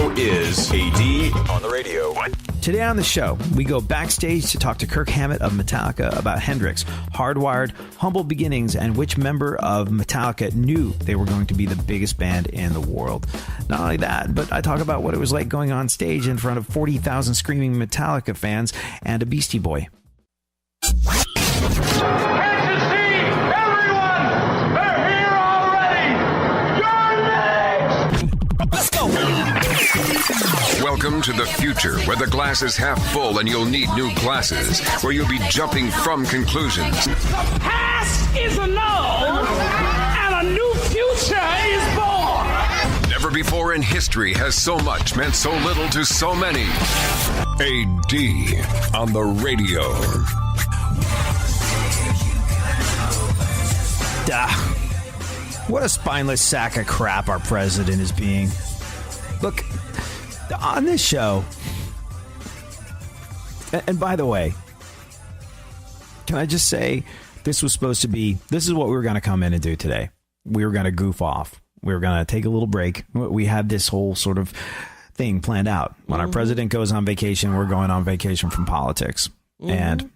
show is AD on the radio. What? Today on the show, we go backstage to talk to Kirk Hammett of Metallica about Hendrix, Hardwired, humble beginnings, and which member of Metallica knew they were going to be the biggest band in the world. Not only that, but I talk about what it was like going on stage in front of 40,000 screaming Metallica fans and a Beastie Boy. Welcome to the future, where the glass is half full and you'll need new glasses, where you'll be jumping from conclusions. The past is annulled, and a new future is born. Never before in history has so much meant so little to so many. AD on the radio. What a spineless sack of crap our president is being. Look, on this show, and by the way, can I just say, this is what we were going to come in and do today. We were going to goof off. We were going to take a little break. We had this whole sort of thing planned out. When our president goes on vacation, we're going on vacation from politics. And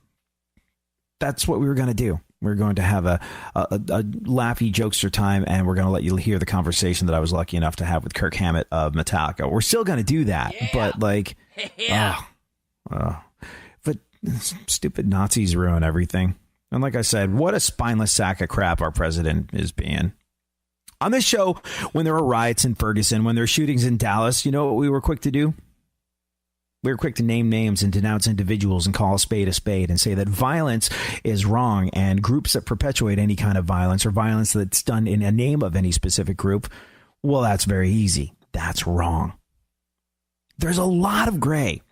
that's what we were going to do. We're going to have a laughy jokester time, and we're going to let you hear the conversation that I was lucky enough to have with Kirk Hammett of Metallica. We're still going to do that, but but stupid Nazis ruin everything. And like I said, what a spineless sack of crap our president is being. On this show, when there were riots in Ferguson, when there were shootings in Dallas, you know what we were quick to do? We were quick to name names and denounce individuals and call a spade and say that violence is wrong, and groups that perpetuate any kind of violence or violence that's done in a name of any specific group, well, that's very easy. That's wrong. There's a lot of gray.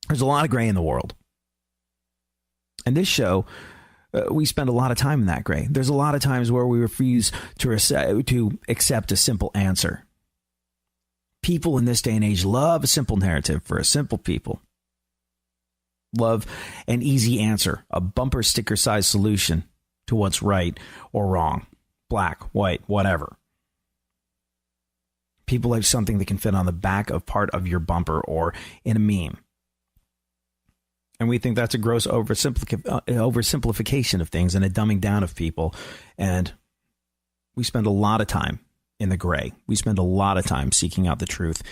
There's a lot of gray in the world. And this show, we spend a lot of time in that gray. There's a lot of times where we refuse to accept a simple answer. People in this day and age love a simple narrative for a simple people. Love an easy answer, a bumper sticker size solution to what's right or wrong, black, white, whatever. People like something that can fit on the back of part of your bumper or in a meme. And we think that's a gross oversimplification of things and a dumbing down of people. And we spend a lot of time in the gray. We spend a lot of time seeking out the truth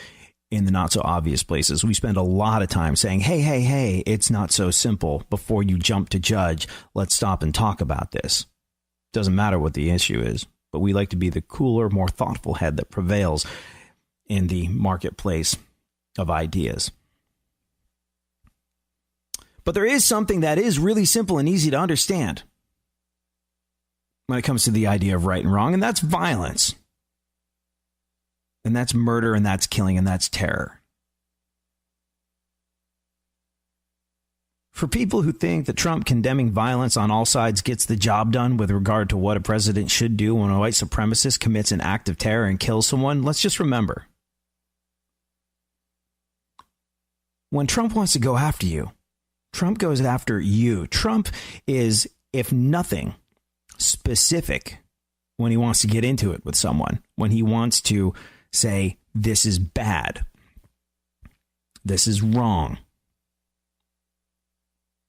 in the not so obvious places. We spend a lot of time saying, hey, it's not so simple. Before you jump to judge, let's stop and talk about this. Doesn't matter what the issue is, but we like to be the cooler, more thoughtful head that prevails in the marketplace of ideas. But there is something that is really simple and easy to understand when it comes to the idea of right and wrong, and that's violence. And that's murder, and that's killing, and that's terror. For people who think that Trump condemning violence on all sides gets the job done with regard to what a president should do when a white supremacist commits an act of terror and kills someone, let's just remember. When Trump wants to go after you, Trump goes after you. Trump is, if nothing, specific when he wants to get into it with someone, when he wants to say, this is bad. This is wrong.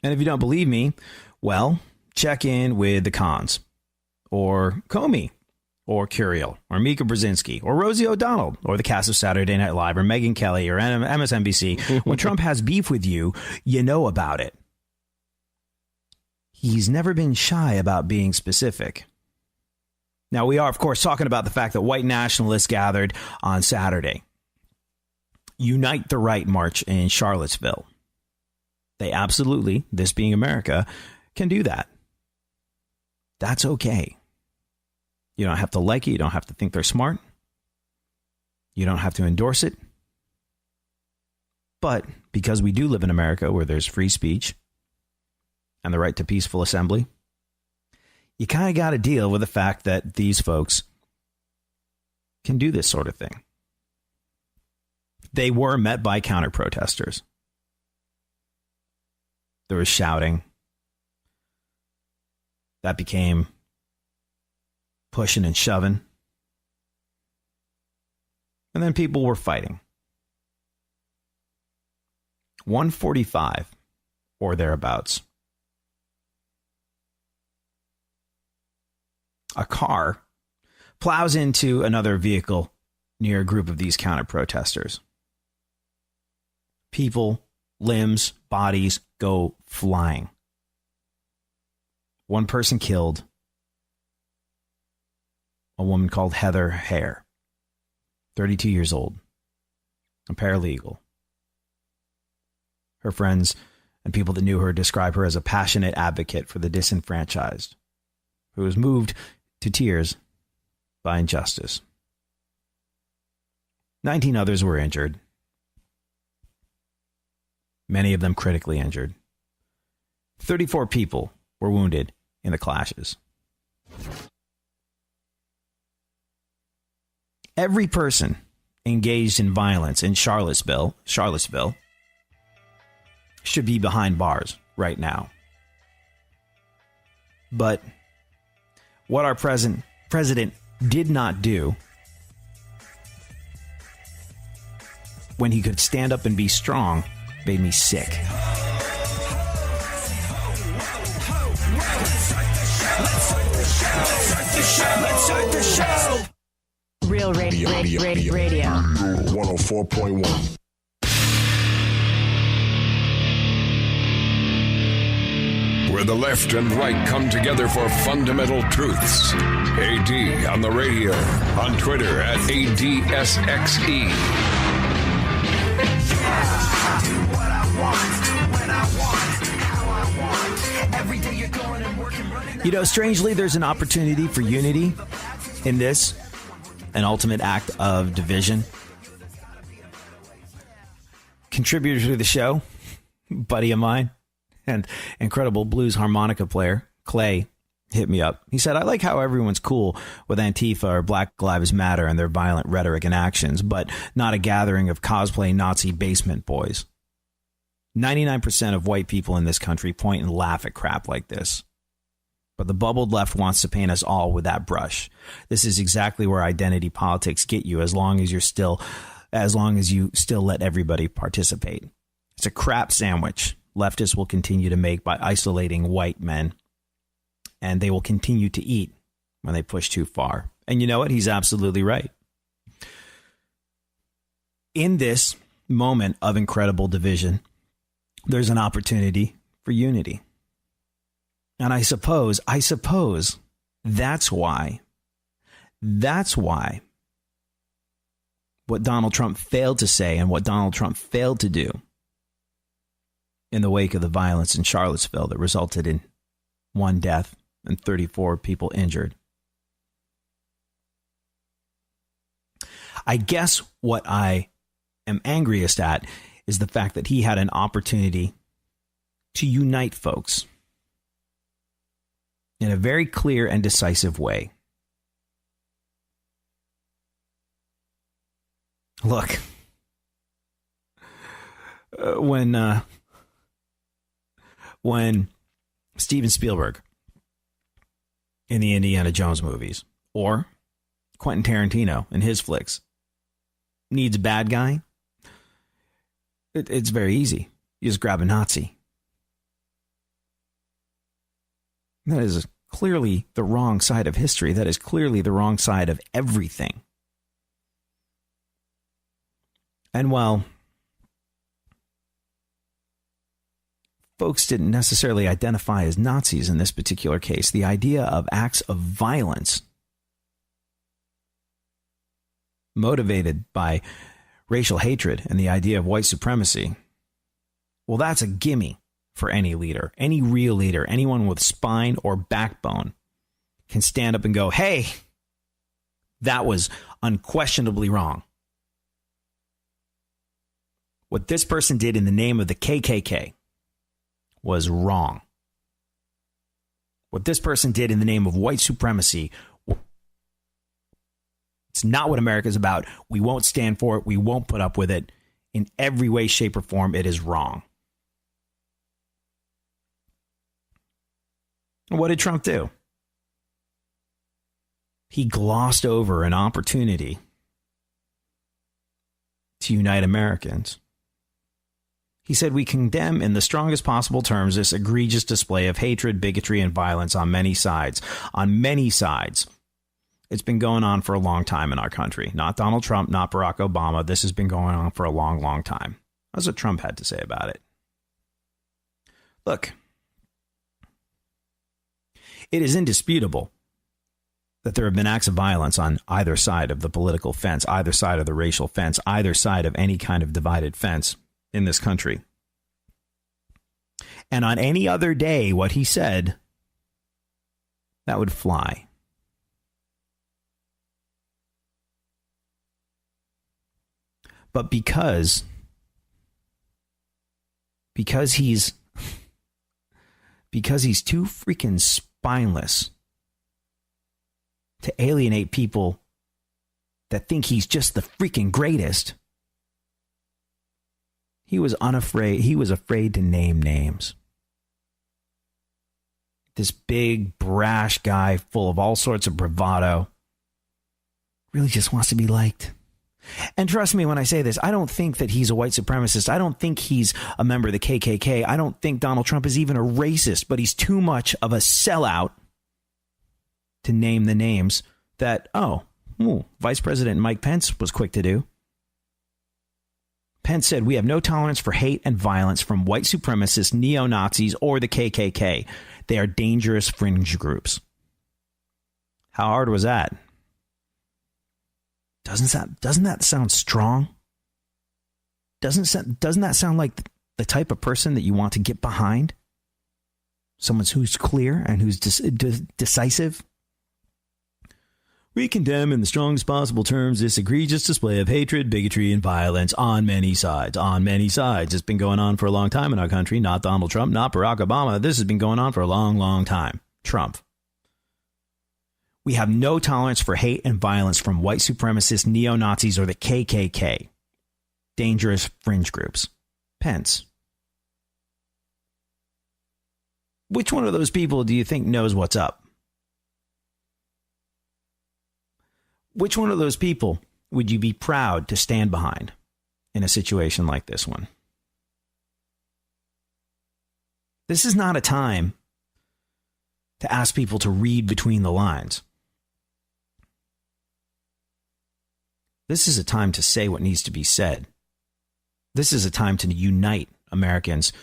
And if you don't believe me, well, check in with the Khans, or Comey, or Curiel, or Mika Brzezinski, or Rosie O'Donnell, or the cast of Saturday Night Live, or Megyn Kelly, or MSNBC. When Trump has beef with you, you know about it. He's never been shy about being specific. Now, we are, of course, talking about the fact that white nationalists gathered on Saturday. Unite the Right march in Charlottesville. They absolutely, this being America, can do that. That's okay. You don't have to like it. You don't have to think they're smart. You don't have to endorse it. But because we do live in America where there's free speech and the right to peaceful assembly, you kind of got to deal with the fact that these folks can do this sort of thing. They were met by counter-protesters. There was shouting. That became pushing and shoving. And then people were fighting. 1:45 or thereabouts. A car plows into another vehicle near a group of these counter-protesters. People, limbs, bodies go flying. One person killed. A woman called Heather Hare, 32 years old, a paralegal. Her friends and people that knew her describe her as a passionate advocate for the disenfranchised, who was moved to tears by injustice. 19 others were injured, many of them critically injured. 34 people were wounded in the clashes. Every person engaged in violence in Charlottesville should be behind bars right now. But what our president did not do when he could stand up and be strong made me sick. Real radio. 104.1. Where the left and right come together for fundamental truths. AD on the radio, on Twitter at ADSXE. You know, strangely, there's an opportunity for unity in this, an ultimate act of division. Contributor to the show, buddy of mine, and incredible blues harmonica player, Clay, hit me up. He said, I like how everyone's cool with Antifa or Black Lives Matter and their violent rhetoric and actions, but not a gathering of cosplay Nazi basement boys. 99% of white people in this country point and laugh at crap like this. But the bubbled left wants to paint us all with that brush. This is exactly where identity politics get you as long as you still let everybody participate. It's a crap sandwich leftists will continue to make by isolating white men, and they will continue to eat when they push too far. And you know what? He's absolutely right. In this moment of incredible division, there's an opportunity for unity. And I suppose that's why what Donald Trump failed to say and what Donald Trump failed to do in the wake of the violence in Charlottesville that resulted in 1 death and 34 people injured. I guess what I am angriest at is the fact that he had an opportunity to unite folks in a very clear and decisive way. Look, when Steven Spielberg in the Indiana Jones movies, or Quentin Tarantino in his flicks, needs a bad guy, it's very easy. You just grab a Nazi. That is clearly the wrong side of history. That is clearly the wrong side of everything. And while folks didn't necessarily identify as Nazis in this particular case, the idea of acts of violence motivated by racial hatred and the idea of white supremacy, well, that's a gimme for any leader, any real leader, anyone with spine or backbone can stand up and go, hey, that was unquestionably wrong. What this person did in the name of the KKK was wrong. What this person did in the name of white supremacy, it's not what America is about. We won't stand for it. We won't put up with it. In every way, shape, or form, it is wrong. What did Trump do? He glossed over an opportunity to unite Americans. He said, we condemn in the strongest possible terms this egregious display of hatred, bigotry, and violence on many sides. On many sides. It's been going on for a long time in our country. Not Donald Trump, not Barack Obama. This has been going on for a long, long time. That's what Trump had to say about it. Look, it is indisputable that there have been acts of violence on either side of the political fence, either side of the racial fence, either side of any kind of divided fence in this country. And on any other day, what he said, that would fly. But because he's too freaking spineless to alienate people that think he's just the freaking greatest, he was afraid to name names. This big, brash guy full of all sorts of bravado really just wants to be liked. And trust me when I say this, I don't think that he's a white supremacist. I don't think he's a member of the KKK. I don't think Donald Trump is even a racist, but he's too much of a sellout to name the names that, Vice President Mike Pence was quick to do. Pence said, we have no tolerance for hate and violence from white supremacists, neo-Nazis, or the KKK. They are dangerous fringe groups. How hard was that? Doesn't that sound strong? Doesn't that sound like the type of person that you want to get behind? Someone who's clear and who's decisive? We condemn in the strongest possible terms this egregious display of hatred, bigotry, and violence on many sides. On many sides. It's been going on for a long time in our country. Not Donald Trump, not Barack Obama. This has been going on for a long, long time. Trump. We have no tolerance for hate and violence from white supremacists, neo-Nazis, or the KKK. Dangerous fringe groups. Pence. Which one of those people do you think knows what's up? Which one of those people would you be proud to stand behind in a situation like this one? This is not a time to ask people to read between the lines. This is a time to say what needs to be said. This is a time to unite Americans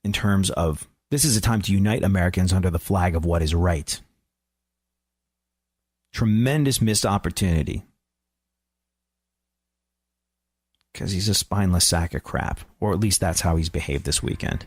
this is a time to unite Americans under the flag of what is right. Tremendous missed opportunity. Because he's a spineless sack of crap. Or at least that's how he's behaved this weekend.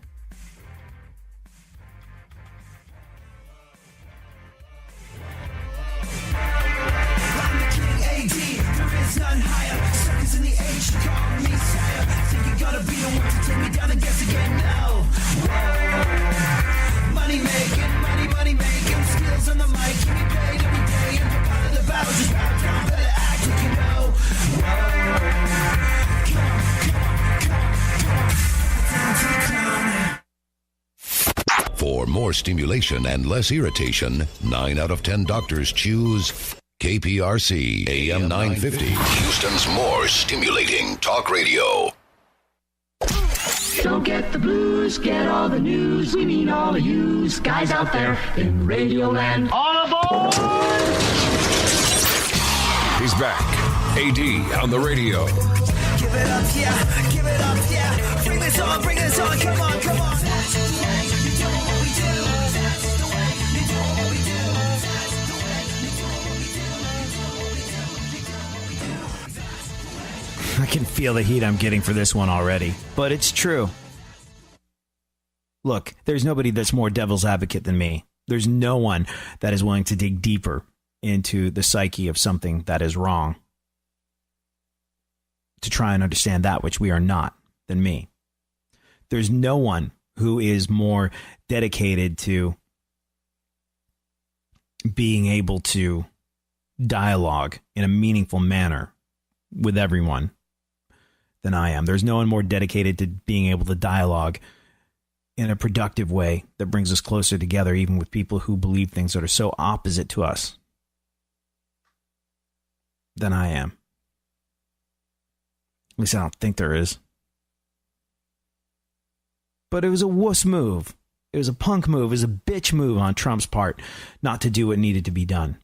For more stimulation and less irritation, 9 out of 10 doctors choose KPRC AM 950. Houston's more stimulating talk radio. Don't get the blues, get all the news. We mean all of you guys out there in Radioland. All aboard! He's back. AD on the radio. Give it up, yeah. Give it up, yeah. Bring this on, come on, come on. I can feel the heat I'm getting for this one already, but it's true. Look, there's nobody that's more devil's advocate than me. There's no one that is willing to dig deeper into the psyche of something that is wrong to try and understand that which we are not than me. There's no one who is more dedicated to being able to dialogue in a meaningful manner with everyone than I am. There's no one more dedicated to being able to dialogue in a productive way that brings us closer together, even with people who believe things that are so opposite to us, than I am. At least I don't think there is. But it was a wuss move. It was a punk move. It was a bitch move on Trump's part not to do what needed to be done.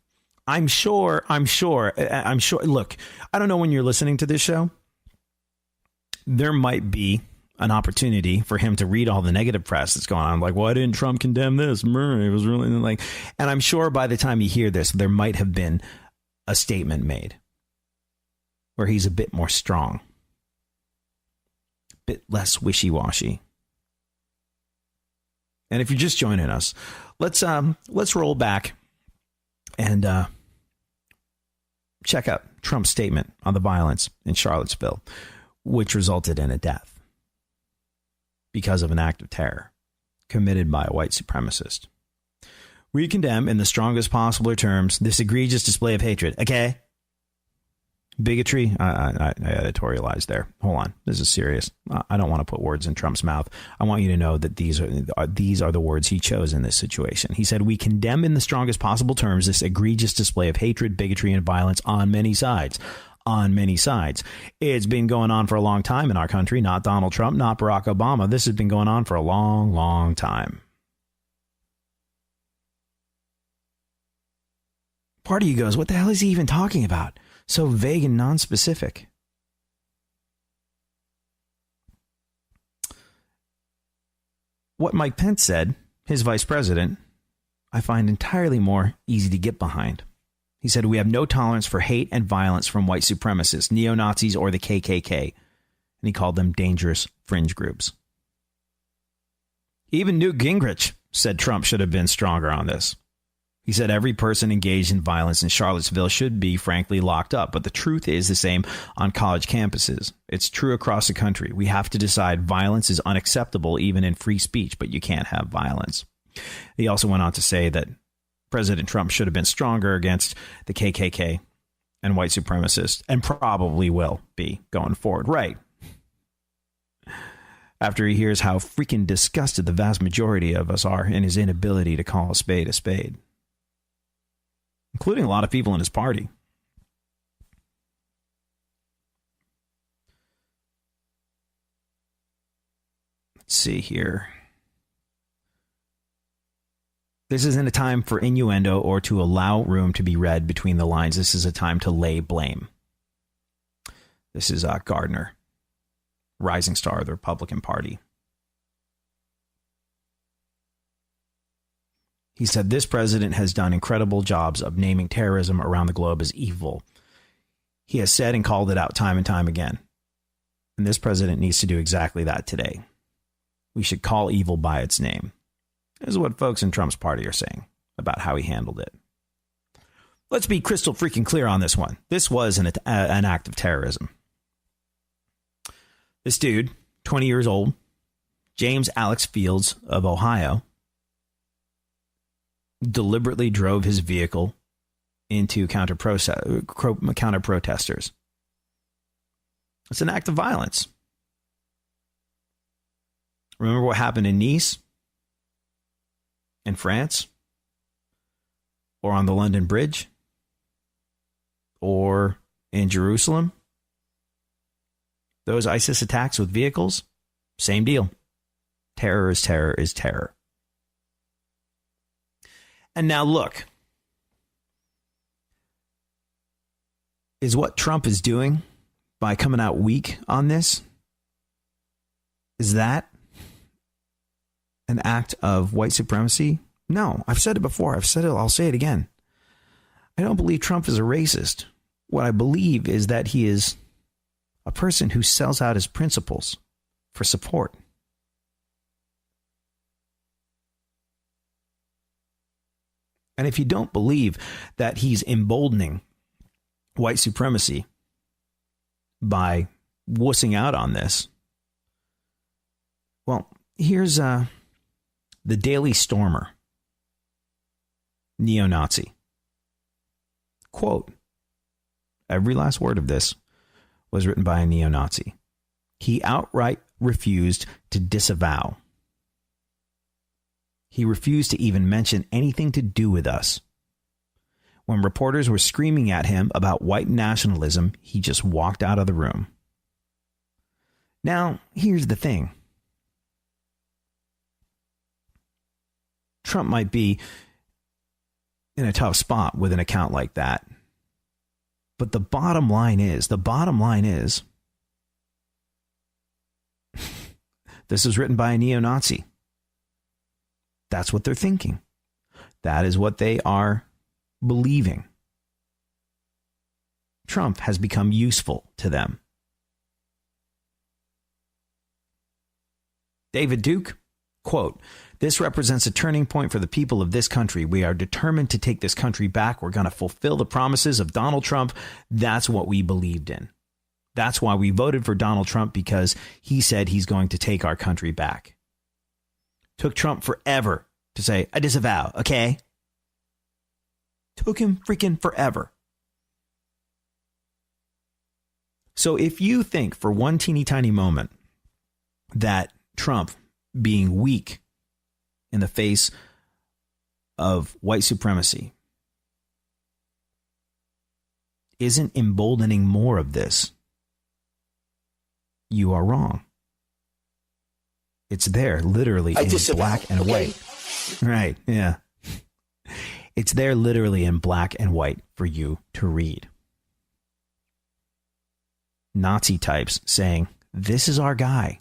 I'm sure. Look, I don't know when you're listening to this show. There might be an opportunity for him to read all the negative press that's going on. Like, why didn't Trump condemn this? It was really like, and I'm sure by the time you hear this, there might have been a statement made where he's a bit more strong, a bit less wishy-washy. And if you're just joining us, let's roll back and check out Trump's statement on the violence in Charlottesville, which resulted in a death because of an act of terror committed by a white supremacist. We condemn in the strongest possible terms this egregious display of hatred. Okay. Bigotry. I editorialized there. Hold on. This is serious. I don't want to put words in Trump's mouth. I want you to know that these are the words he chose in this situation. He said, we condemn in the strongest possible terms this egregious display of hatred, bigotry, and violence on many sides. On many sides. It's been going on for a long time in our country. Not Donald Trump, not Barack Obama. This has been going on for a long, long time. Part of you goes, what the hell is he even talking about? So vague and nonspecific. What Mike Pence said, his vice president, I find entirely more easy to get behind. He said, we have no tolerance for hate and violence from white supremacists, neo-Nazis, or the KKK. And he called them dangerous fringe groups. Even Newt Gingrich said Trump should have been stronger on this. He said every person engaged in violence in Charlottesville should be, frankly, locked up. But the truth is the same on college campuses. It's true across the country. We have to decide violence is unacceptable even in free speech, but you can't have violence. He also went on to say that President Trump should have been stronger against the KKK and white supremacists, and probably will be going forward. Right. After he hears how freaking disgusted the vast majority of us are in his inability to call a spade, including a lot of people in his party. Let's see here. This isn't a time for innuendo or to allow room to be read between the lines. This is a time to lay blame. This is Gardner, rising star of the Republican Party. He said, this president has done incredible jobs of naming terrorism around the globe as evil. He has said and called it out time and time again. And this president needs to do exactly that today. We should call evil by its name. This is what folks in Trump's party are saying about how he handled it. Let's be crystal freaking clear on this one. This was an act of terrorism. This dude, 20 years old, James Alex Fields of Ohio, deliberately drove his vehicle into counter protesters. It's an act of violence. Remember what happened in Nice, in France, or on the London Bridge, or in Jerusalem? Those ISIS attacks with vehicles, same deal. Terror is terror is terror. And now look, is what Trump is doing by coming out weak on this, is that an act of white supremacy? No, I've said it before. I've said it. I'll say it again. I don't believe Trump is a racist. What I believe is that he is a person who sells out his principles for support. And if you don't believe that he's emboldening white supremacy by wussing out on this, well, here's the Daily Stormer, neo-Nazi. Quote, every last word of this was written by a neo-Nazi. He outright refused to disavow. He refused to even mention anything to do with us. When reporters were screaming at him about white nationalism, he just walked out of the room. Now, here's the thing. Trump might be in a tough spot with an account like that. But the bottom line is, this is written by a neo-Nazi. That's what they're thinking. That is what they are believing. Trump has become useful to them. David Duke, quote, "This represents a turning point for the people of this country. We are determined to take this country back. We're going to fulfill the promises of Donald Trump. That's what we believed in. That's why we voted for Donald Trump, because he said he's going to take our country back." Took Trump forever to say, "I disavow," okay? Took him freaking forever. So if you think for one teeny tiny moment that Trump being weak in the face of white supremacy isn't emboldening more of this, you are wrong. It's there literally in black and white. Right, yeah. It's there literally in black and white for you to read. Nazi types saying, "This is our guy.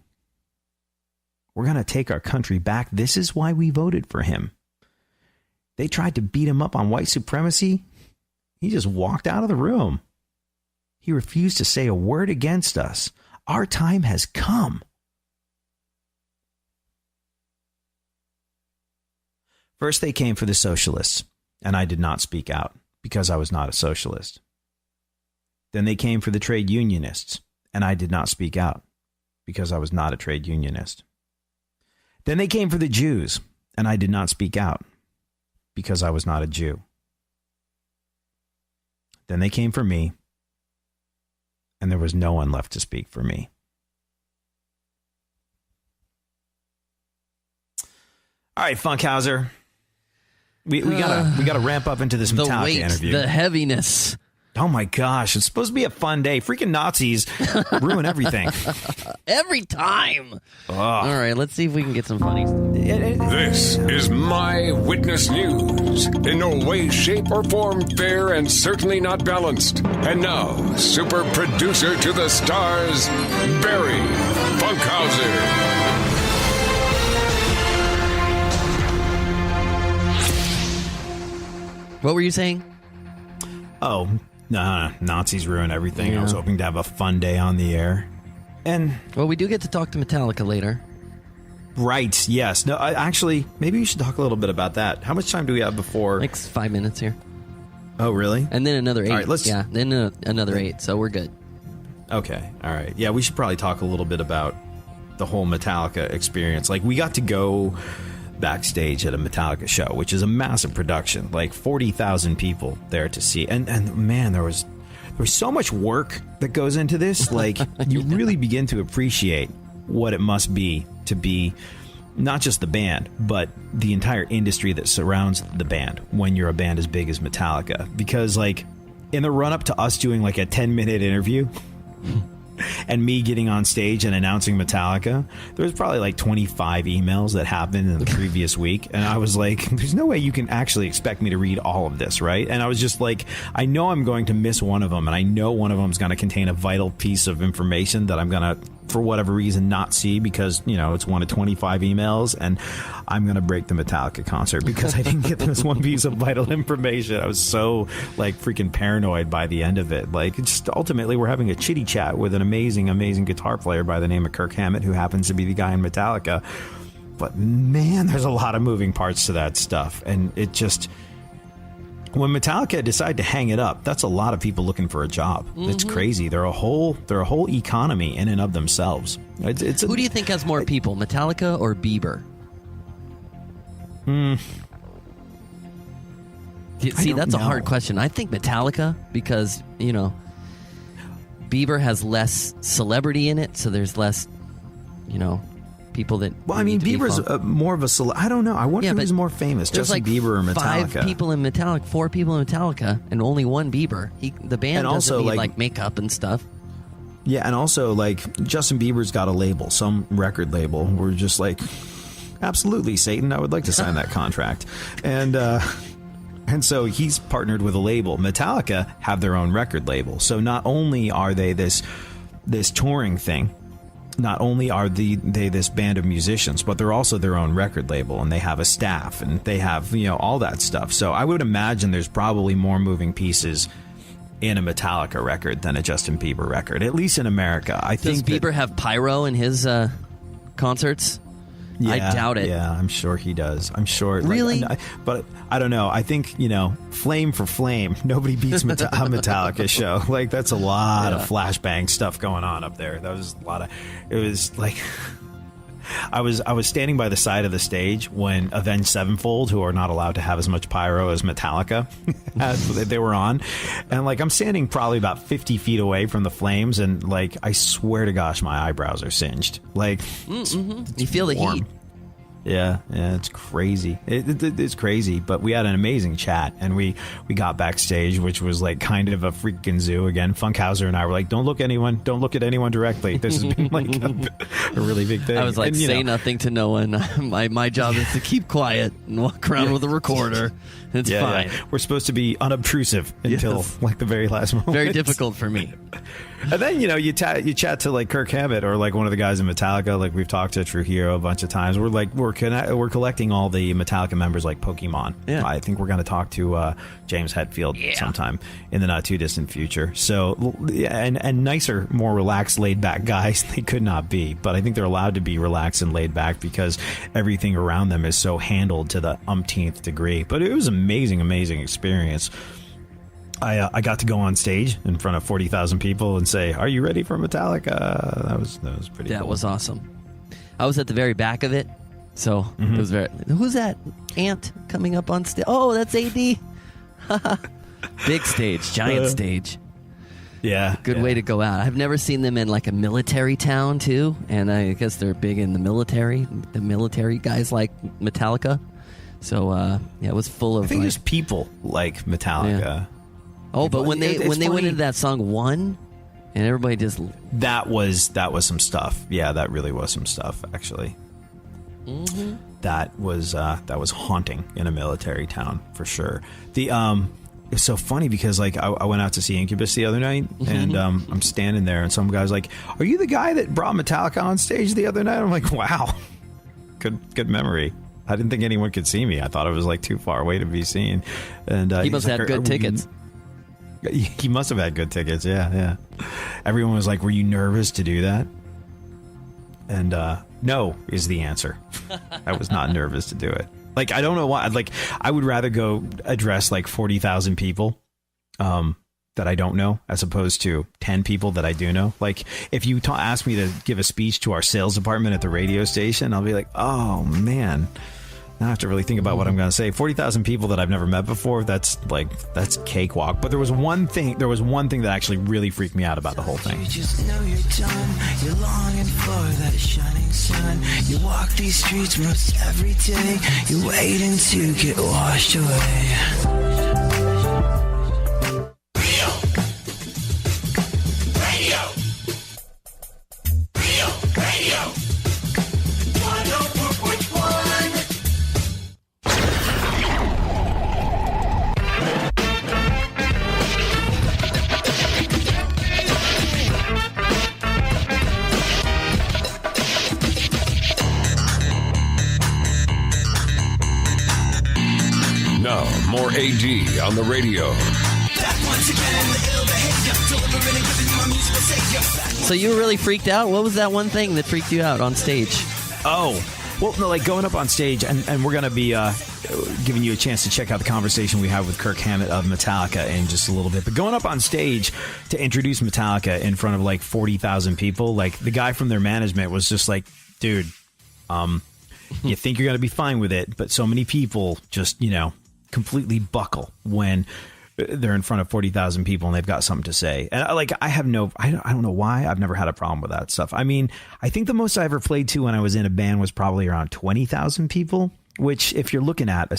We're going to take our country back. This is why we voted for him." They tried to beat him up on white supremacy. He just walked out of the room. He refused to say a word against us. Our time has come. First, they came for the socialists, and I did not speak out because I was not a socialist. Then they came for the trade unionists, and I did not speak out because I was not a trade unionist. Then they came for the Jews, and I did not speak out because I was not a Jew. Then they came for me, and there was no one left to speak for me. All right, Funkhauser. We gotta ramp up into this Metallica interview. The heaviness. Oh my gosh, it's supposed to be a fun day. Freaking Nazis ruin everything. Every time. Ugh. All right, let's see if we can get some funny. This is My Witness News. In no way, shape, or form fair, and certainly not balanced. And now, super producer to the stars, Barry Funkhauser. What were you saying? Oh, nah, Nazis ruin everything. Yeah. I was hoping to have a fun day on the air. And well, we do get to talk to Metallica later. Right, yes. No, actually, maybe we should talk a little bit about that. How much time do we have before? Like 5 minutes here. Oh, really? And then another 8. All right, yeah, then another 8, so we're good. Okay, all right. Yeah, we should probably talk a little bit about the whole Metallica experience. Like, we got to go backstage at a Metallica show, which is a massive production, like 40,000 people there to see. And man, there was so much work that goes into this. Like, you really begin to appreciate what it must be to be not just the band, but the entire industry that surrounds the band when you're a band as big as Metallica. Because, like, in the run up to us doing like a 10-minute interview and me getting on stage and announcing Metallica, there was probably like 25 emails that happened in the previous week. And I was like, there's no way you can actually expect me to read all of this, right? And I was just like, I know I'm going to miss one of them. And I know one of them is going to contain a vital piece of information that I'm going to, for whatever reason, not see because, you know, it's one of 25 emails. And I'm going to break the Metallica concert because I didn't get this one piece of vital information. I was so, like, freaking paranoid by the end of it. Like, it's just ultimately we're having a chitty chat with an amazing guitar player by the name of Kirk Hammett, who happens to be the guy in Metallica. But man, there's a lot of moving parts to that stuff. And it just, when Metallica decide to hang it up, that's a lot of people looking for a job. Mm-hmm. It's crazy. They're a whole economy in and of themselves. Who do you think has more people, Metallica or Bieber? See, that's a hard question. I think Metallica because, you know, Bieber has less celebrity in it, so there's less, you know, people that. Well, I mean, Bieber's more of a I don't know. I wonder who's more famous, Justin Bieber or Metallica. 4 people in Metallica, and only one Bieber. The band and doesn't also, need like makeup and stuff. Yeah, and also like Justin Bieber's got a label, some record label. We're just like, absolutely, Satan, I would like to sign that contract. And so he's partnered with a label. Metallica have their own record label. So not only are they this touring thing, not only are they this band of musicians, but they're also their own record label, and they have a staff, and they have, all that stuff. So I would imagine there's probably more moving pieces in a Metallica record than a Justin Bieber record, at least in America. Does Bieber have pyro in his concerts? Yeah, I doubt it. Yeah, I'm sure he does. I'm sure. Really? But I don't know. I think, flame for flame, nobody beats a Metallica show. Like, that's a lot of flashbang stuff going on up there. That was a lot of... It was like... I was standing by the side of the stage when Avenged Sevenfold, who are not allowed to have as much pyro as Metallica, they were on. And, I'm standing probably about 50 feet away from the flames, and, I swear to gosh, my eyebrows are singed. You feel the heat. Yeah, it's crazy. It's crazy, but we had an amazing chat, and we got backstage, which was kind of a freaking zoo again. Funkhauser and I were like, don't look at anyone directly. This has been a really big thing. I was like, say nothing to no one. My job is to keep quiet and walk around with a recorder. It's fine. Yeah. We're supposed to be unobtrusive until the very last moment. Very difficult for me. And then, you chat to Kirk Hammett or one of the guys in Metallica. We've talked to Trujillo a bunch of times. We're collecting all the Metallica members like Pokemon. Yeah. I think we're going to talk to James Hetfield sometime in the not too distant future. So, and nicer, more relaxed, laid back guys they could not be. But I think they're allowed to be relaxed and laid back because everything around them is so handled to the umpteenth degree. But it was an amazing experience. I got to go on stage in front of 40,000 people and say, "Are you ready for Metallica?" That was pretty cool. That was awesome. I was at the very back of it, so it was very... Who's that ant coming up on stage? Oh, that's AD. Big stage, giant stage. Yeah. Good way to go out. I've never seen them in a military town, too, and I guess they're big in the military. The military guys like Metallica. So, it was full of... I think there's people like Metallica. Yeah. Oh, but when they went into that song One, and everybody just... That was some stuff. Yeah, that really was some stuff, actually. Mm-hmm. That was haunting in a military town, for sure. It's so funny because I went out to see Incubus the other night, and I'm standing there, and some guy's like, "Are you the guy that brought Metallica on stage the other night?" I'm like, "Wow, good memory." I didn't think anyone could see me. I thought it was too far away to be seen. And he must have had good tickets. He must have had good tickets. Yeah. Everyone was like, "Were you nervous to do that?" And no is the answer. I was not nervous to do it. I don't know why. I would rather go address 40,000 people that I don't know as opposed to 10 people that I do know. If you ask me to give a speech to our sales department at the radio station, I'll be like, "Oh man, now I have to really think about what I'm going to say." 40,000 people that I've never met before. That's cakewalk. But there was one thing that actually really freaked me out about the whole thing. You just know you're done. You're longing for that shining sun. You walk these streets most every day. You're waiting to get washed away. Now, more AD on the radio. So you were really freaked out? What was that one thing that freaked you out on stage? Oh, well, no, going up on stage, and we're going to be giving you a chance to check out the conversation we had with Kirk Hammett of Metallica in just a little bit. But going up on stage to introduce Metallica in front of 40,000 people, the guy from their management was just like, "Dude, you think you're going to be fine with it, but so many people just, completely buckle when they're in front of 40,000 people and they've got something to say." And I don't know why I've never had a problem with that stuff. I mean, I think the most I ever played to when I was in a band was probably around 20,000 people, which if you're looking at,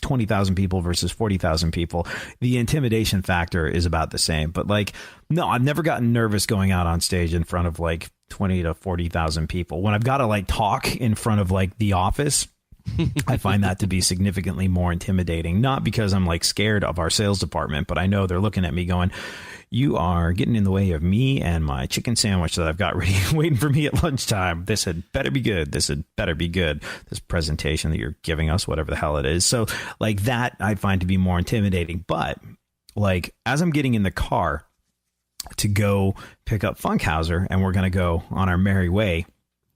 20,000 people versus 40,000 people, the intimidation factor is about the same. But no, I've never gotten nervous going out on stage in front of 20 to 40,000 people. When I've got to like talk in front of like the office, I find that to be significantly more intimidating, not because I'm like scared of our sales department, but I know they're looking at me going, you are getting in the way of me and my chicken sandwich that I've got ready waiting for me at lunchtime. This had better be good. This had better be good. This presentation that you're giving us, whatever the hell it is. So like that I find to be more intimidating. But like as I'm getting in the car to go pick up Funkhauser and we're going to go on our merry way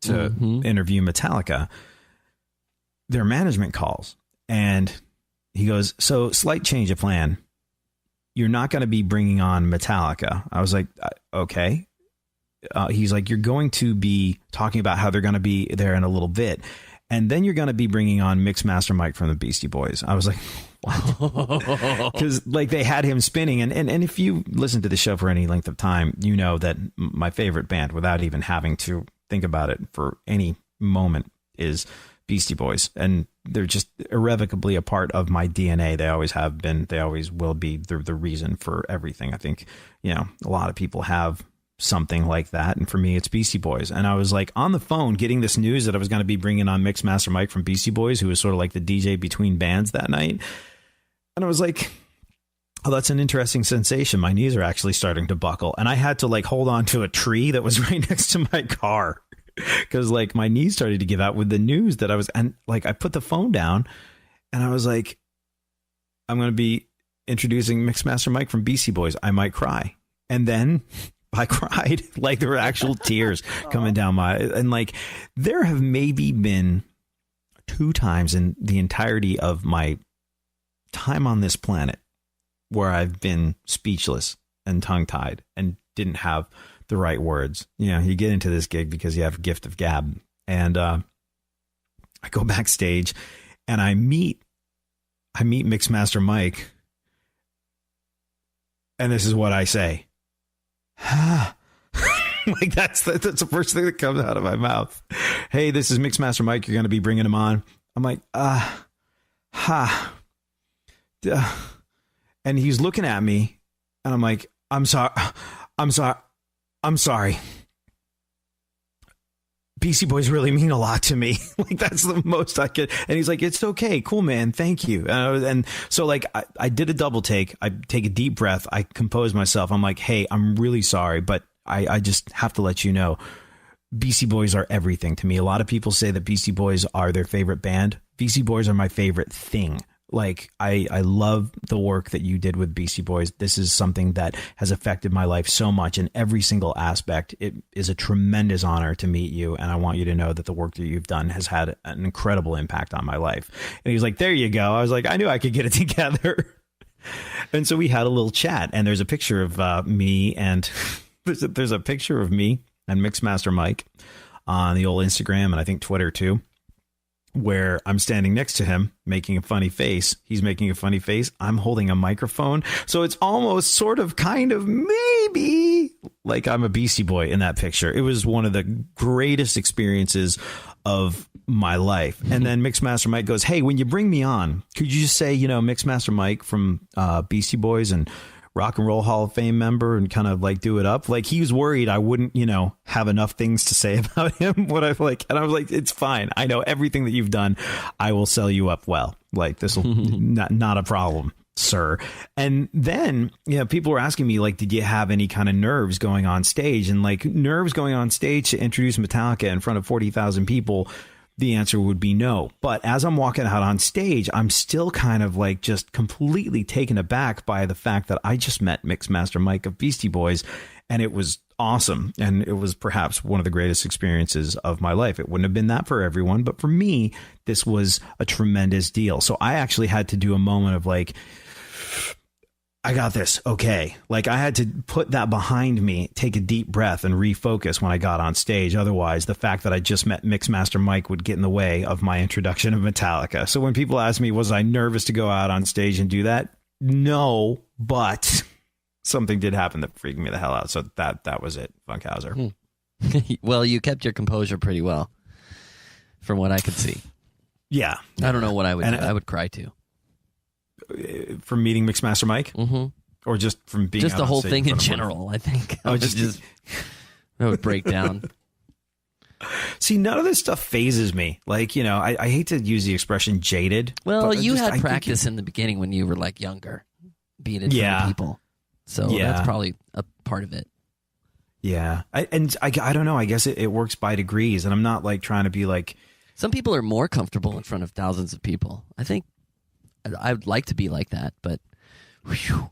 to interview Metallica, their management calls and he goes, so slight change of plan. You're not going to be bringing on Metallica. I was like, okay. He's like, you're going to be talking about how they're going to be there in a little bit. And then you're going to be bringing on Mixmaster Mike from the Beastie Boys. I was like, what? Because like they had him spinning. And if you listen to the show for any length of time, you know that my favorite band, without even having to think about it for any moment, is Beastie Boys. And they're just irrevocably a part of my DNA. They always have been. They always will be. They're the reason for everything. I think, you know, a lot of people have something like that. And for me, it's Beastie Boys. And I was like on the phone getting this news that I was going to be bringing on Mixmaster Mike from Beastie Boys, who was sort of like the DJ between bands that night. And I was like, oh, that's an interesting sensation. My knees are actually starting to buckle. And I had to like hold on to a tree that was right next to my car, because like my knees started to give out with the news that I was, and like I put the phone down and I was like, I'm going to be introducing Mixmaster Mike from Beastie Boys. I might cry. And then I cried. Like there were actual tears coming down and like there have maybe been 2 times in the entirety of my time on this planet where I've been speechless and tongue tied and didn't have the right words. You know, you get into this gig because you have a gift of gab. And I go backstage and I meet Mixmaster Mike. And this is what I say. Like that's the first thing that comes out of my mouth. Hey, this is Mixmaster Mike. You're going to be bringing him on. I'm like, and he's looking at me and I'm like, I'm sorry. Beastie Boys really mean a lot to me. Like that's the most I could. And he's like, it's okay. Cool, man. Thank you. And so like I did a double take. I take a deep breath. I compose myself. I'm like, hey, I'm really sorry, but I just have to let you know, Beastie Boys are everything to me. A lot of people say that Beastie Boys are their favorite band. Beastie Boys are my favorite thing. Like I love the work that you did with Beastie Boys. This is something that has affected my life so much in every single aspect. It is a tremendous honor to meet you. And I want you to know that the work that you've done has had an incredible impact on my life. And he's like, there you go. I was like, I knew I could get it together. And so we had a little chat and there's a picture of me and there's a picture of me and Mixmaster Mike on the old Instagram and I think Twitter too, where I'm standing next to him making a funny face. He's making a funny face. I'm holding a microphone. So it's almost sort of kind of maybe like I'm a Beastie Boy in that picture. It was one of the greatest experiences of my life. And then Mixmaster Mike goes, hey, when you bring me on, could you just say, you know, Mixmaster Mike from Beastie Boys and Rock and Roll Hall of Fame member and kind of like do it up. Like he was worried I wouldn't, you know, have enough things to say about him. What I like, and I was like, it's fine. I know everything that you've done. I will sell you up well. Like this will not a problem, sir. And then, you know, people were asking me like, did you have any kind of nerves going on stage? And like nerves going on stage to introduce Metallica in front of 40,000 people. The answer would be no. But as I'm walking out on stage, I'm still kind of like just completely taken aback by the fact that I just met Mixmaster Mike of Beastie Boys. And it was awesome. And it was perhaps one of the greatest experiences of my life. It wouldn't have been that for everyone. But for me, this was a tremendous deal. So I actually had to do a moment of like, I got this. Okay. Like I had to put that behind me, take a deep breath and refocus when I got on stage. Otherwise, the fact that I just met Mixmaster Mike would get in the way of my introduction of Metallica. So when people ask me, was I nervous to go out on stage and do that? No, but something did happen that freaked me the hell out. So that was it. Funkhauser. Well, you kept your composure pretty well from what I could see. Yeah. I don't know what I would do. I would cry too. From meeting Mixmaster Mike, or just from being just out the on whole stage thing in general. I think I would break down. See, none of this stuff phases me. Like, you know, I hate to use the expression jaded. Well, you had practice in the beginning when you were like younger, being in front of people. So that's probably a part of it. Yeah. I don't know. I guess it works by degrees. And I'm not like trying to be like. Some people are more comfortable in front of thousands of people. I think I'd like to be like that, but whew,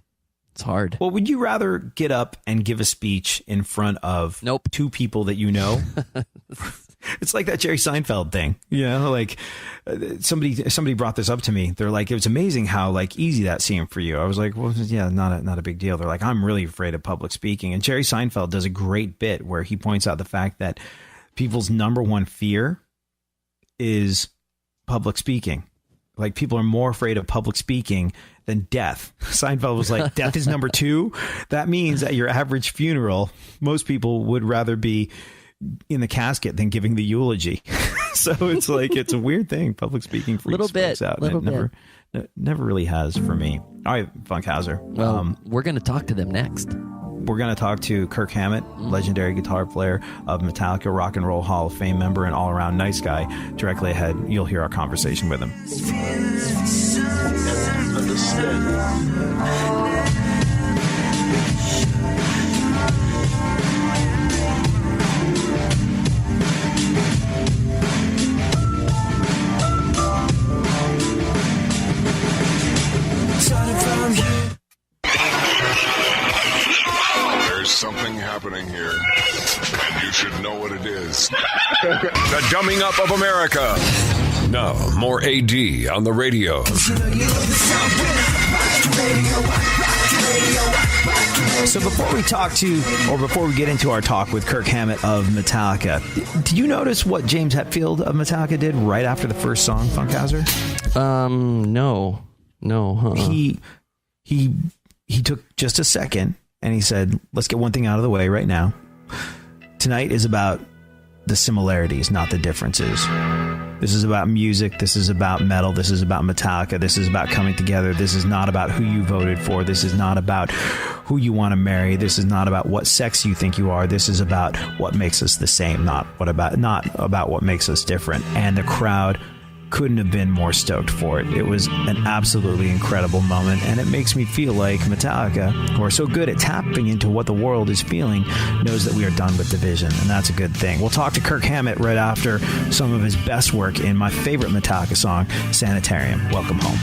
it's hard. Well, would you rather get up and give a speech in front of two people that you know? It's like that Jerry Seinfeld thing, you know, like somebody brought this up to me. They're like, it was amazing how like easy that seemed for you. I was like, well, yeah, not a big deal. They're like, I'm really afraid of public speaking. And Jerry Seinfeld does a great bit where he points out the fact that people's number one fear is public speaking. Like people are more afraid of public speaking than death. Seinfeld was like, death is number two. That means at your average funeral, most people would rather be in the casket than giving the eulogy. So it's like, it's a weird thing. Public speaking freaks folks out. Never really has for me. All right, Funkhauser. Well, we're going to talk to them next. We're going to talk to Kirk Hammett, legendary guitar player of Metallica, Rock and Roll Hall of Fame member, and all-around nice guy. Directly ahead, you'll hear our conversation with him. There's something happening here, and you should know what it is. The Dumbing Up of America. Now, more AD on the radio. So before we get into our talk with Kirk Hammett of Metallica, did you notice what James Hetfield of Metallica did right after the first song, Funkhauser? No. Huh? He took just a second and he said, let's get one thing out of the way right now. Tonight is about the similarities, not the differences. This is about music. This is about metal. This is about Metallica. This is about coming together. This is not about who you voted for. This is not about who you want to marry. This is not about what sex you think you are. This is about what makes us the same, not about what makes us different. And the crowd couldn't have been more stoked for it. It was an absolutely incredible moment, and it makes me feel like Metallica, who are so good at tapping into what the world is feeling, knows that we are done with division, and that's a good thing. We'll talk to Kirk Hammett right after some of his best work in my favorite Metallica song, Sanitarium. Welcome home.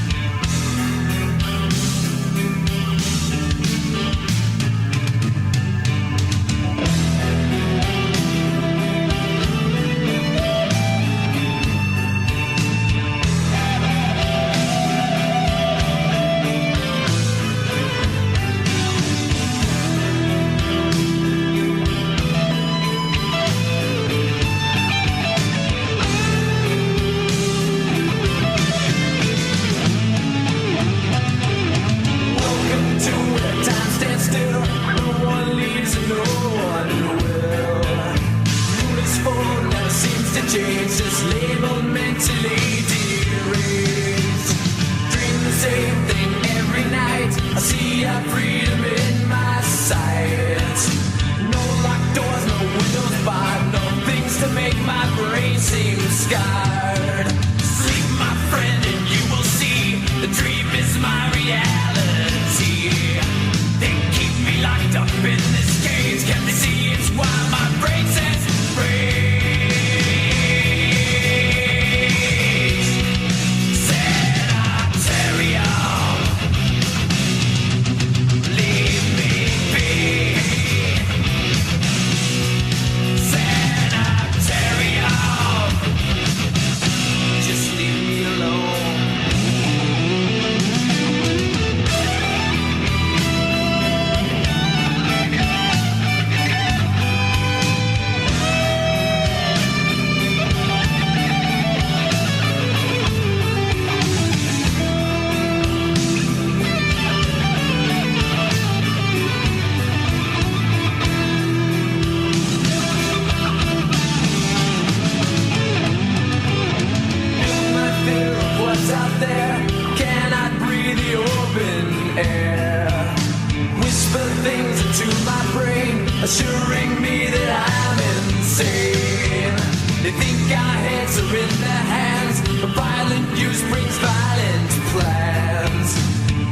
our heads are in their hands. A violent use brings violent plans.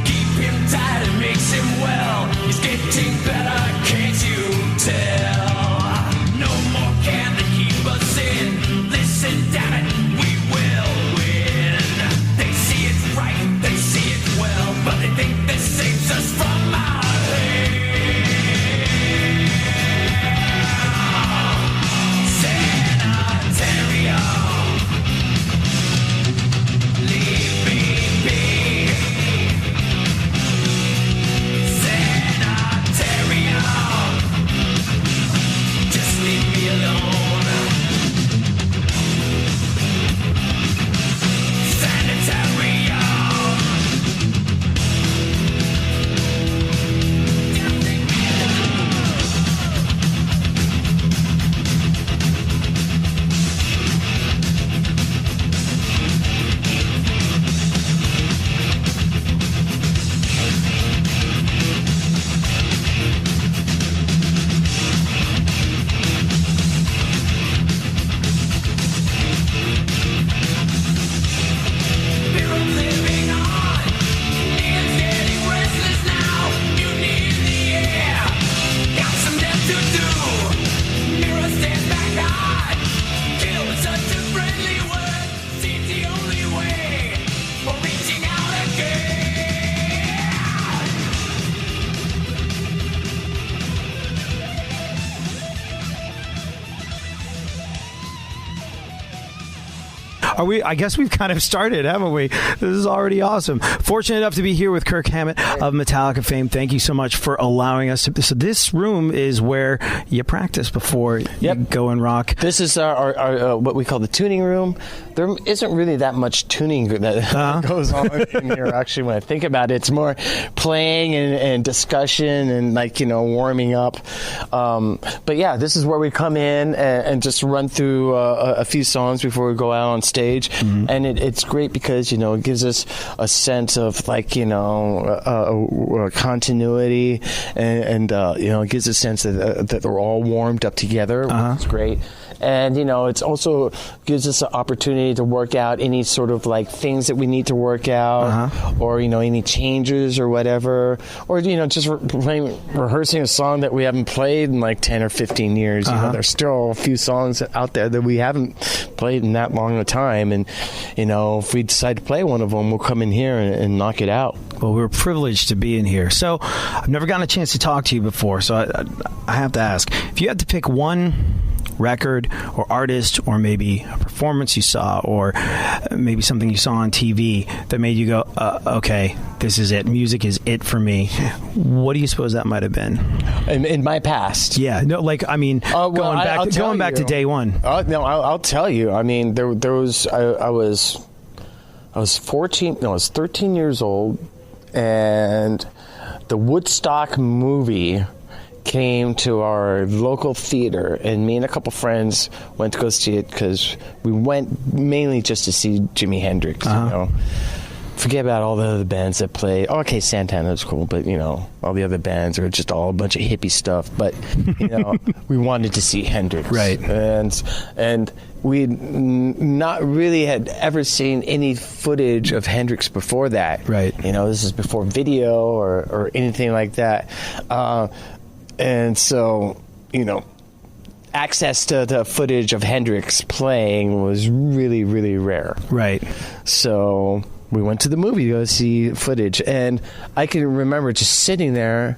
Keep him tight and makes him well. He's getting better, can't you tell? No more can they keep us in. Listen, damn it, we will win. They see it right, they see it well, but they think this saves us from our hate. I guess we've kind of started, haven't we? This is already awesome. Fortunate enough to be here with Kirk Hammett of Metallica fame. Thank you so much for allowing us to. So this room is where you practice before you go and rock. This is our what we call the tuning room. There isn't really that much tuning that goes on in here, actually, when I think about it. It's more playing and discussion and, warming up. But yeah, this is where we come in and just run through a few songs before we go out on stage. Mm-hmm. And it's great because, it gives us a sense of, continuity and it gives a sense that they're all warmed up together, which is great. And, it's also gives us an opportunity to work out any sort of things that we need to work out or, any changes or whatever, or, just rehearsing a song that we haven't played in 10 or 15 years. There's still a few songs out there that we haven't played in that long a time. And, if we decide to play one of them, we'll come in here and knock it out. Well, we're privileged to be in here. So I've never gotten a chance to talk to you before. So I have to ask, if you had to pick one record or artist or maybe a performance you saw or maybe something you saw on TV that made you go, okay, this is it. Music is it for me. What do you suppose that might have been? In my past? Yeah. No, going back to day one. No, I'll tell you. I mean, there was, I was 13 years old, and the Woodstock movie came to our local theater, and me and a couple friends went to go see it because we went mainly just to see Jimi Hendrix. Forget about all the other bands that play. Oh, okay, Santana's cool, but all the other bands are just all a bunch of hippie stuff. But we wanted to see Hendrix, right? And we not really had ever seen any footage of Hendrix before that, right? This is before video or anything like that. And so, access to the footage of Hendrix playing was really, really rare. Right. So we went to the movie to go see footage. And I can remember just sitting there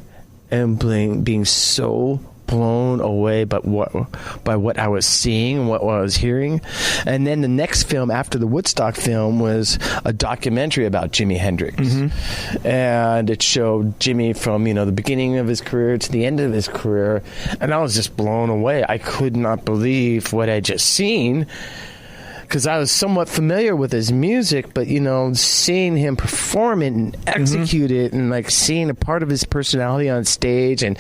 and being so blown away by what I was seeing and what I was hearing. And then the next film after the Woodstock film was a documentary about Jimi Hendrix. Mm-hmm. And it showed Jimmy from, the beginning of his career to the end of his career. And I was just blown away. I could not believe what I'd just seen, because I was somewhat familiar with his music, but seeing him perform it and execute it, and seeing a part of his personality on stage, and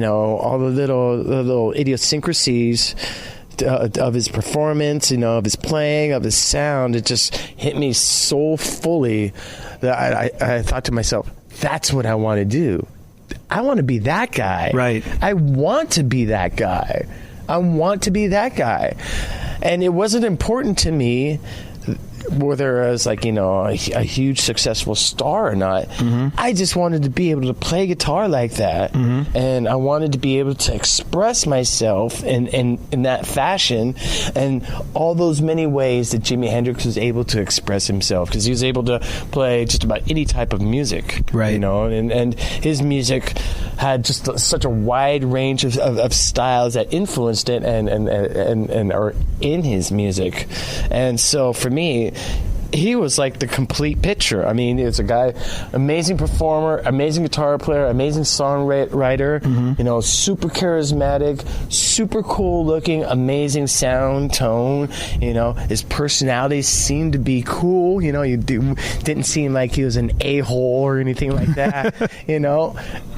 all the little idiosyncrasies of his performance, of his playing, of his sound, it just hit me so fully that I thought to myself, that's what I want to do. I want to be that guy. Right. I want to be that guy. I want to be that guy. And it wasn't important to me whether I was like, a huge successful star or not. I just wanted to be able to play guitar like that. And I wanted to be able to express myself in that fashion, and all those many ways that Jimi Hendrix was able to express himself, because he was able to play just about any type of music, right? And his music had just such a wide range of styles that influenced it and are in his music. And so for me, he was like the complete picture. I mean, it's a guy, amazing performer, amazing guitar player, amazing songwriter, super charismatic, super cool looking, amazing sound, tone, his personality seemed to be cool, didn't seem like he was an a-hole or anything like that,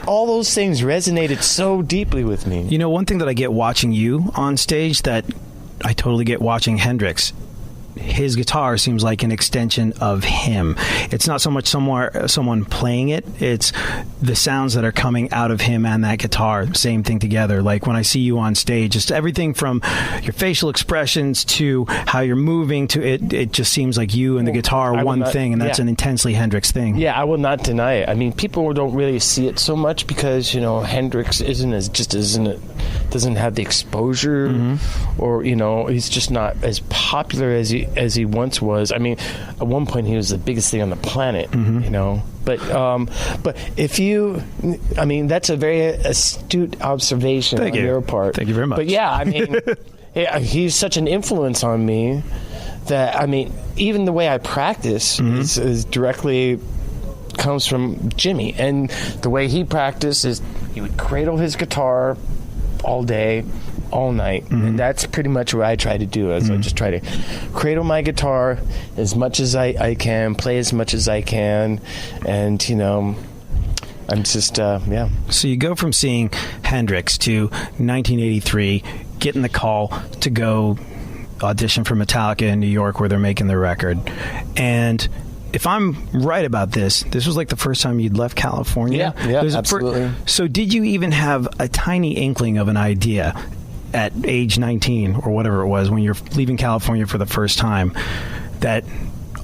all those things resonated so deeply with me. One thing that I get watching you on stage that I totally get watching Hendrix, his guitar seems like an extension of him. It's not so much someone playing it, it's the sounds that are coming out of him and that guitar, same thing together. Like when I see you on stage, just everything from your facial expressions to how you're moving to it just seems like you and the guitar are one thing, and that's an intensely Hendrix thing. Yeah, I will not deny it. I mean, people don't really see it so much because, Hendrix doesn't have the exposure, or, he's just not as popular as he once was. I mean, at one point he was the biggest thing on the planet, But that's a very astute observation on your part. Thank you very much. But yeah, I mean, he's such an influence on me that, I mean, even the way I practice is directly comes from Jimmy. And the way he practiced is he would cradle his guitar all day, all night, and that's pretty much what I try to do. I just try to cradle my guitar as much as I can, play as much as I can, and I'm just So you go from seeing Hendrix to 1983, getting the call to go audition for Metallica in New York, where they're making their record, and if I'm right about this was like the first time you'd left California. Yeah, absolutely. So did you even have a tiny inkling of an idea at age 19 or whatever it was when you're leaving California for the first time, that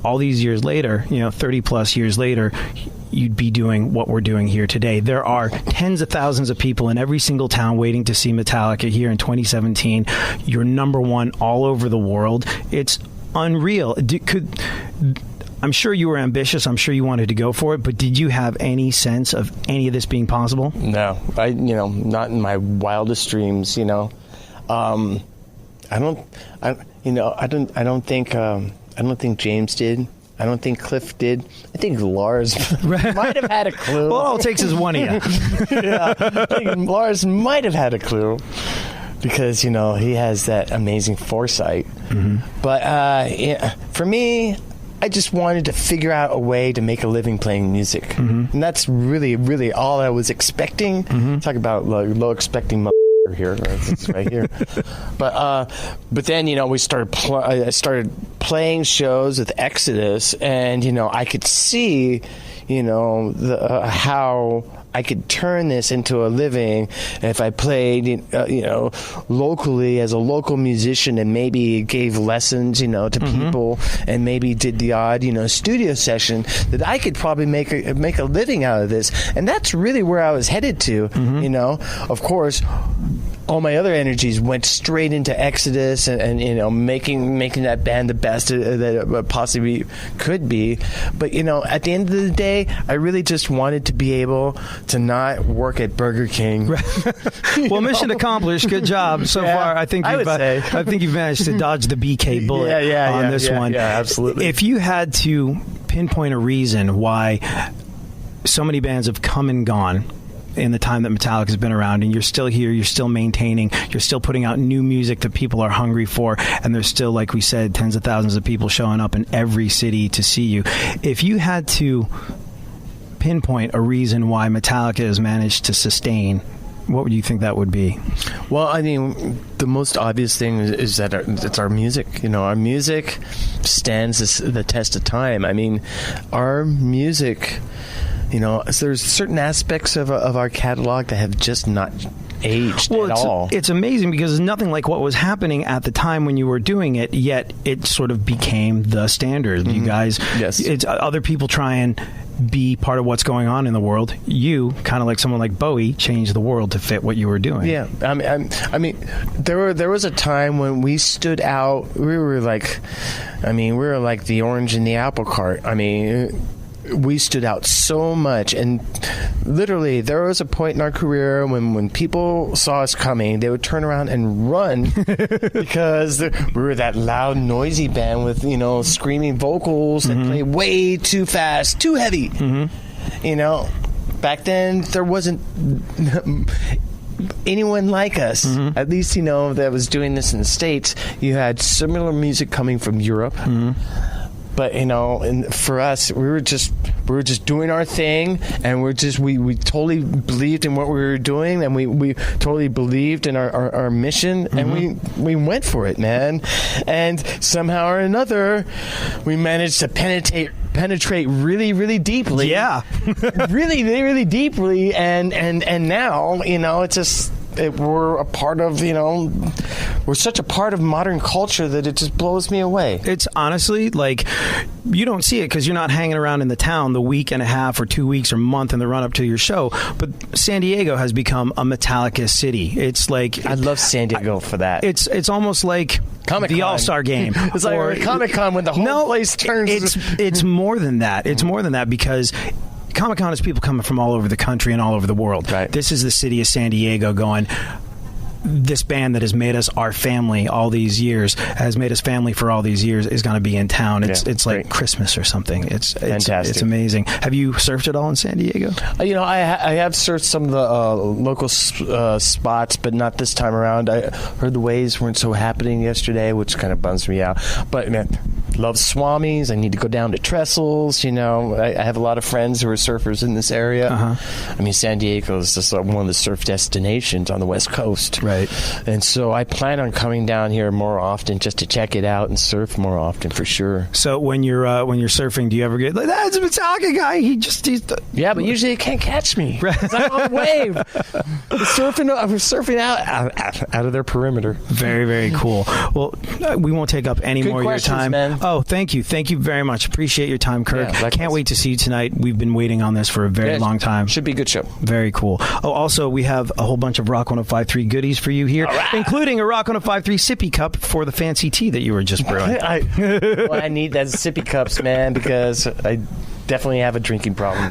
all these years later, 30 plus years later, you'd be doing what we're doing here today? There are tens of thousands of people in every single town waiting to see Metallica here in 2017. You're number one all over the world. It's unreal. I'm sure you were ambitious. I'm sure you wanted to go for it, but did you have any sense of any of this being possible? No, not in my wildest dreams. I don't think James did. I don't think Cliff did. I think Lars might have had a clue. Well, all it takes is one of you. Yeah, I think Lars might have had a clue, because he has that amazing foresight. But for me, I just wanted to figure out a way to make a living playing music, and that's really, really all I was expecting. Talk about low expecting here, it's right here. But then we started. I started playing shows with Exodus, and I could see, how I could turn this into a living if I played, locally as a local musician, and maybe gave lessons, to people, and maybe did the odd, studio session, that I could probably make a living out of this. And that's really where I was headed to. Of course, all my other energies went straight into Exodus and making that band the best that it possibly could be. But at the end of the day, I really just wanted to be able to not work at Burger King. Well, mission accomplished. Good job so far. I think you've managed to dodge the BK bullet on this one. Yeah, absolutely. If you had to pinpoint a reason why so many bands have come and gone in the time that Metallica's been around, and you're still here, you're still maintaining, you're still putting out new music that people are hungry for, and there's still, like we said, tens of thousands of people showing up in every city to see you. If you had to pinpoint a reason why Metallica has managed to sustain, what would you think that would be? Well, I mean, the most obvious thing is that it's our music. Our music stands the test of time. I mean, our music there's certain aspects of our catalog that have just not aged at all. It's amazing because it's nothing like what was happening at the time when you were doing it, yet it sort of became the standard. You guys, it's other people try and be part of what's going on in the world. You, kind of like someone like Bowie, changed the world to fit what you were doing. Yeah, I mean, there was a time when we stood out. We were like the orange in the apple cart. I mean, we stood out so much, and literally there was a point in our career when people saw us coming, they would turn around and run because we were that loud, noisy band with screaming vocals that play way too fast, too heavy. Back then there wasn't anyone like us, at least that was doing this in the States. You had similar music coming from Europe. But and for us, we were just doing our thing, and we totally believed in what we were doing, and we totally believed in our mission, and we went for it, man. And somehow or another, we managed to penetrate really, really deeply. Yeah, really, really deeply, and now it's just. We're a part of, we're such a part of modern culture that it just blows me away. It's honestly like you don't see it because you're not hanging around in the town the week and a half or 2 weeks or month in the run up to your show. But San Diego has become a Metallica city. It's like I love San Diego for that. It's almost like Comic-Con. The All-Star Game. It's like Comic-Con when the whole place turns. It's more than that. It's more than that because Comic-Con is people coming from all over the country and all over the world. Right. This is the city of San Diego going, this band that has made us our family all these years, has made us family for all these years, is going to be in town. It's like Christmas or something. It's fantastic. It's amazing. Have you surfed at all in San Diego? I have surfed some of the local spots, but not this time around. I heard the waves weren't so happening yesterday, which kind of bums me out. But man, love Swamis. I need to go down to Trestles. I have a lot of friends who are surfers in this area. I mean, San Diego is just one of the surf destinations on the West Coast. Right. And so I plan on coming down here more often just to check it out and surf more often for sure. So when you're surfing, do you ever get like, that's a Metallica guy? Yeah, but usually you can't catch me. It's like on a wave. We're surfing out of their perimeter. Very, very cool. Well, we won't take up any more of your time. Man. Oh, thank you very much. Appreciate your time, Kirk. Yeah, can't wait to see you tonight. We've been waiting on this for a very long time. Should be a good show. Very cool. Oh, also we have a whole bunch of Rock 105.3 goodies for you here, including a Rock 105.3 sippy cup for the fancy tea that you were just brewing. I need that sippy cups, man, because I definitely have a drinking problem.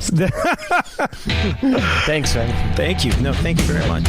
Thanks, man. Thank you. No, thank you very much.